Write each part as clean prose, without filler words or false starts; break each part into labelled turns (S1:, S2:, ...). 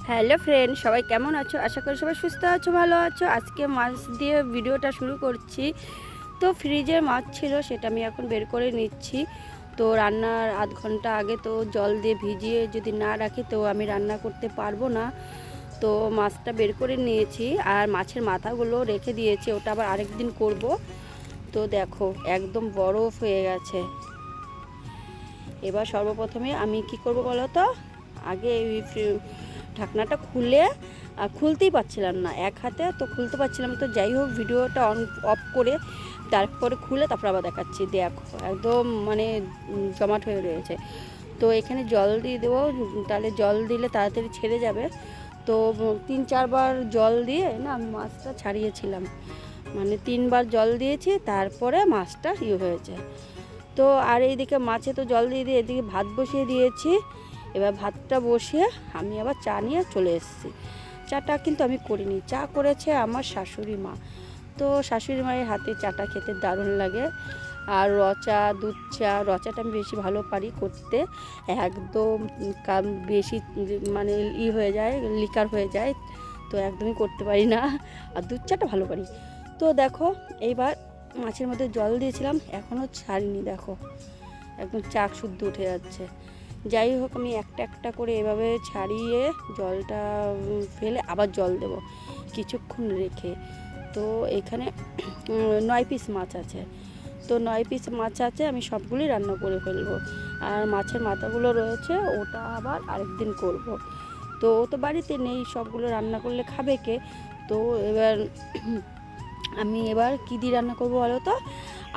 S1: Hello friend, সবাই কেমন আছো? আশা করি সবাই সুস্থ আছো, ভালো আছো। আজকে মাছ দিয়ে ভিডিওটা শুরু করছি। তো ফ্রিজে মাছ ছিল, সেটা আমি এখন বের করে নিচ্ছি। তো রান্নার আধ ঘন্টা আগে তো জল দিয়ে ভিজিয়ে যদি না রাখি তো আমি রান্না করতে পারবো না। তো মাছটা বের করে নিয়েছি আর মাছের মাথাগুলো রেখে দিয়েছি, ওটা আবার আরেকদিন করব। তো দেখো একদম বরফ হয়ে গেছে। এবার সর্বপ্রথমে আমি কি করব বলো তো, আগে এই ঢাকনাটা খুলে খুলতেই পারছিলাম না, এক হাতে তো খুলতে পারছিলাম। তো যাই হোক, ভিডিওটা অফ করে তারপরে খুলে তারপর আবার দেখাচ্ছি। দেখো একদম মানে জমাট হয়ে রয়েছে। তো এখানে জল দিয়ে দেবো, তাহলে জল দিলে তাড়াতাড়ি ছেড়ে যাবে। তো 3-4 বার জল দিয়ে না আমি মাছটা ছাড়িয়েছিলাম, মানে 3 বার জল দিয়েছি, তারপরে মাছটা হয়েছে। তো আর এইদিকে মাছে তো জল দিয়ে দিয়ে এদিকে ভাত বসিয়ে দিয়েছি। এবার ভাতটা বসিয়ে আমি আবার চা নিয়ে চলে এসেছি। চাটা কিন্তু আমি করিনি, চা করেছে আমার শাশুড়ি মা। তো শাশুড়ি মায়ের হাতে চাটা খেতে দারুণ লাগে। আর রচা, দুধ চা, রচাটা আমি বেশি ভালো পারি করতে। একদম বেশি মানে হয়ে যায়, লিকার হয়ে যায়, তো একদমই করতে পারি না। আর দুধ চাটা ভালো পারি। তো দেখো এইবার মাছের মধ্যে জল দিয়েছিলাম, এখনও ছাড়িনি, দেখো একদম চাক শুদ্ধ উঠে যাচ্ছে। যাই হোক, আমি একটা একটা করে এভাবে ছাড়িয়ে জলটা ফেলে আবার জল দেব কিছুক্ষণ রেখে। তো এখানে 9 পিস মাছ আছে। তো 9 পিস মাছ আছে, আমি সবগুলোই রান্না করে ফেলবো। আর মাছের মাথাগুলো রয়েছে, ওটা আবার আরেকদিন করব। তো ও তো বাড়িতে নেই, সবগুলো রান্না করলে খাবে কে? তো এবার আমি এবার কী দিয়ে রান্না করবো বলো তো,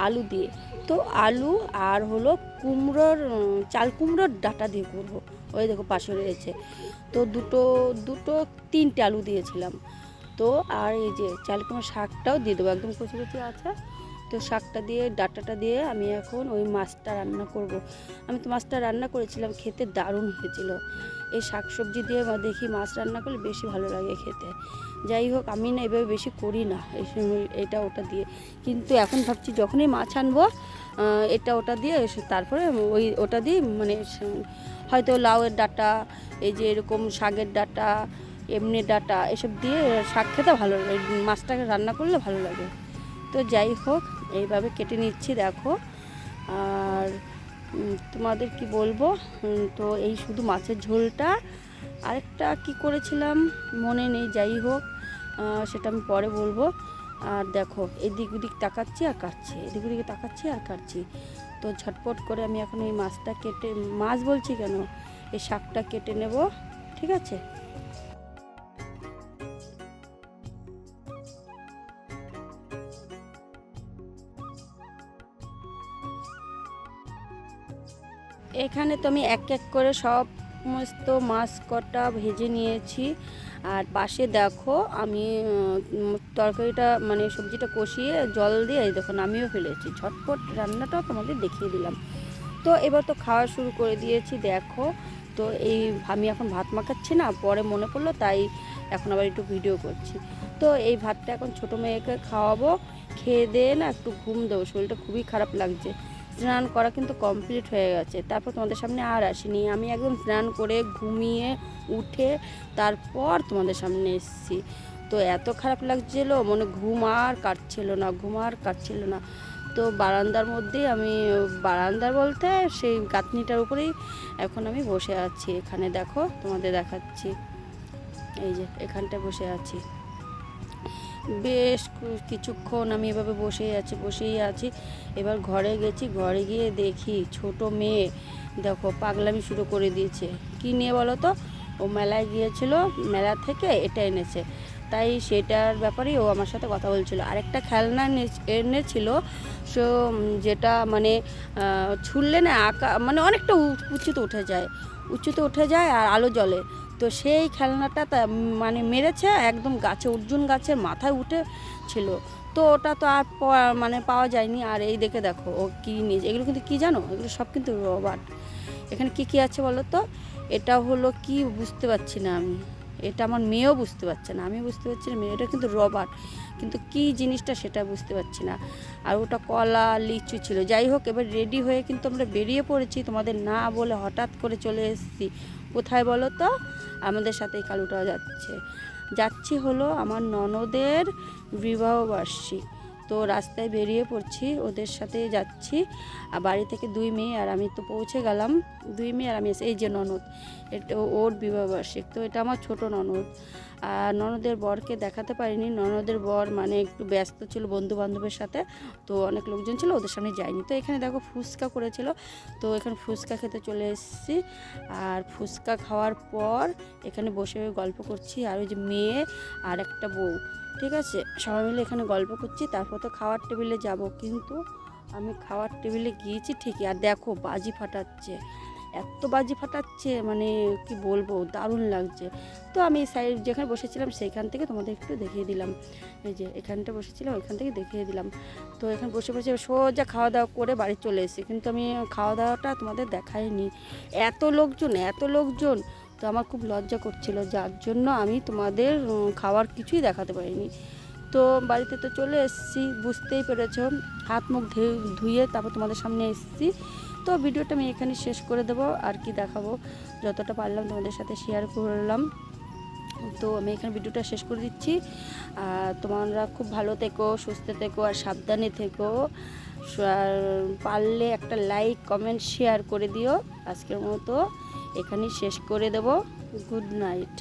S1: আলু দিয়ে। তো আলু আর হলো কুমড়োর, চাল কুমড়োর ডাঁটা দিয়ে করবো। ওই দেখো পাশে রয়েছে। তো দুটো দুটো 3টে আলু দিয়েছিলাম। তো আর এই যে চাল কুমড়োর শাকটাও দিয়ে দেবো, একদম কচি কচি আছে। তো শাকটা দিয়ে ডাঁটাটা দিয়ে আমি এখন ওই মাছটা রান্না করব। আমি তো মাছটা রান্না করেছিলাম, খেতে দারুণ হয়েছিল। এই শাক সবজি দিয়ে বা দেখি মাছ রান্না করলে বেশি ভালো লাগে খেতে। যাই হোক, আমি না এভাবে বেশি করি না এটা ওটা দিয়ে। কিন্তু এখন ভাবছি যখনই মাছ আনবো এটা ওটা দিয়ে তারপরে ওটা দিয়ে মানে হয়তো লাউয়ের ডাঁটা, এই যে এরকম শাকের ডাঁটা, এমনি ডাঁটা, এসব দিয়ে শাক খেতে ভালো লাগে, মাছটাকে রান্না করলে ভালো লাগে। তো যাই হোক, এইভাবে কেটে নিচ্ছি দেখো। আর তোমাদের কি বলবো, তো এই শুধু মাছের ঝোলটা। আরেকটা কি করেছিলাম মনে নেই, যাই হোক সেটা আমি পরে বলবো। আর দেখো এদিক ওদিক তাকাচ্ছি আর কাটছি, এদিক ওদিকে তাকাচ্ছি আর কাটছি। তো ঝটপট করে আমি এখন এই মাছটা কেটে, মাছ বলছি কেন, এই শাকটা কেটে নেব, ঠিক আছে? এখানে তো আমি এক এক করে সমস্ত মাছ কটা ভেজে নিয়েছি। আর পাশে দেখো আমি তরকারিটা মানে সবজিটা কষিয়ে জল দিয়ে এই দেখো নামিয়েও ফেলেছি, ঝটপট রান্নাটাও তোমাদের দেখিয়ে দিলাম। তো এবার তো খাওয়া শুরু করে দিয়েছি দেখো। তো এই আমি এখন ভাত মাখাচ্ছি না, পরে মনে পড়লো তাই এখন আবার একটু ভিডিও করছি। তো এই ভাতটা এখন ছোটো মেয়েকে খাওয়াবো, খেয়ে দিয়ে না একটু ঘুম দেবো, শরীরটা খুবই খারাপ লাগছে। স্নান করা কিন্তু কমপ্লিট হয়ে গেছে, তারপর তোমাদের সামনে আর আসিনি, আমি একদম স্নান করে ঘুমিয়ে উঠে তারপর তোমাদের সামনে এসেছি। তো এত খারাপ লাগছিল, মনে ঘুম আর কাটছিল না। তো বারান্দার মধ্যেই আমি, বারান্দার বলতে সেই গাঁথনিটার উপরেই এখন আমি বসে আছি। এখানে দেখো তোমাদের দেখাচ্ছি, এই যে এখানটায় বসে আছি। বেশ কিছুক্ষণ আমি এভাবে বসেই আছি। এবার ঘরে গেছি, ঘরে গিয়ে দেখি ছোট মেয়ে দেখো পাগলামি শুরু করে দিয়েছে। কি নিয়ে বলো তো, ও মেলায় গিয়েছিল, মেলা থেকে এটা এনেছে, তাই সেটার ব্যাপারেই ও আমার সাথে কথা বলছিল। আরেকটা খেলনা এনেছিল, সো যেটা মানে ছুঁড়লে না মানে অনেকটা উঁচুতে উঠে যায় আর আলো জ্বলে। তো সেই খেলনাটা মানে মেরেছে একদম গাছে, অর্জুন গাছের মাথায় উঠেছিল। তো ওটা তো আর মানে পাওয়া যায়নি। আর এই দেখো ও কী নিয়েছে, এগুলো কিন্তু কী জানো, এগুলো সব কিন্তু রবার। এখানে কি আছে বলো তো, এটা হলো কি বুঝতে পারছি না আমি, এটা আমার মেয়েও বুঝতে পারছে না, আমি বুঝতে পারছি না, মেয়েটা কিন্তু রবার, কিন্তু কি জিনিসটা সেটা বুঝতে পারছি না। আর ওটা কলা লিচু ছিল। যাই হোক, এবার রেডি হয়ে কিন্তু আমরা বেরিয়ে পড়েছি, তোমাদের না বলে হঠাৎ করে চলে এসেছি। কোথায় বলো তো? আমাদের সাথে এই কালুটাও যাচ্ছি হলো আমার ননদের বিবাহবার্ষিক। তো রাস্তায় বেরিয়ে পড়ছি, ওদের সাথে যাচ্ছি। আর বাড়ি থেকে 2 মেয়ে আর আমি তো পৌঁছে গেলাম। 2 মেয়ে আর আমি, এই যে ননদ, এটা ওর বিবাহবার্ষিক। তো এটা আমার ছোট ননদ। আর ননদের বরকে দেখাতে পারিনি, ননদের বর মানে একটু ব্যস্ত ছিল বন্ধু বান্ধবের সাথে, তো অনেক লোকজন ছিল, ওদের সামনে যায়নি। তো এখানে দেখো ফুচকা করেছিল, তো এখানে ফুচকা খেতে চলে এসেছি। আর ফুচকা খাওয়ার পর এখানে বসে গল্প করছি, আর ওই যে মেয়ে আর একটা বউ, ঠিক আছে, সবাই মিলে এখানে গল্প করছি। তারপর তো খাওয়ার টেবিলে যাব, কিন্তু আমি খাওয়ার টেবিলে গিয়েছি ঠিকই, আর দেখো বাজি ফাটাচ্ছে, এত বাজি ফাটাচ্ছে মানে কি বলবো, দারুণ লাগছে। তো আমি সাইড যেখানে বসেছিলাম সেইখান থেকে তোমাদের একটু দেখিয়ে দিলাম, এই যে এখানটা বসেছিলাম ওইখান থেকে দেখিয়ে দিলাম। তো এখানে বসে বসে সোজা খাওয়া দাওয়া করে বাড়ি চলে এসেছি, কিন্তু আমি খাওয়া দাওয়াটা তোমাদের দেখাইনি, এত লোকজন। তো আমার খুব লজ্জা করছিল, যার জন্য আমি তোমাদের খাওয়ার কিছুই দেখাতে পারিনি। তো বাড়িতে তো চলে এসেছি, বুঝতেই পেরেছ, হাত মুখ ধুয়ে তারপর তোমাদের সামনে এসেছি। তো ভিডিওটা আমি এখানে শেষ করে দেবো, আর কি দেখাবো, যতটা পারলাম তোমাদের সাথে শেয়ার করলাম। তো আমি এখানে ভিডিওটা শেষ করে দিচ্ছি। আর তোমরা খুব ভালো থেকো, সুস্থ থেকো, আর সাবধানে থেকো। আর পারলে একটা লাইক কমেন্ট শেয়ার করে দিও। আজকের মতো এখানেই শেষ করে দেবো। Good night.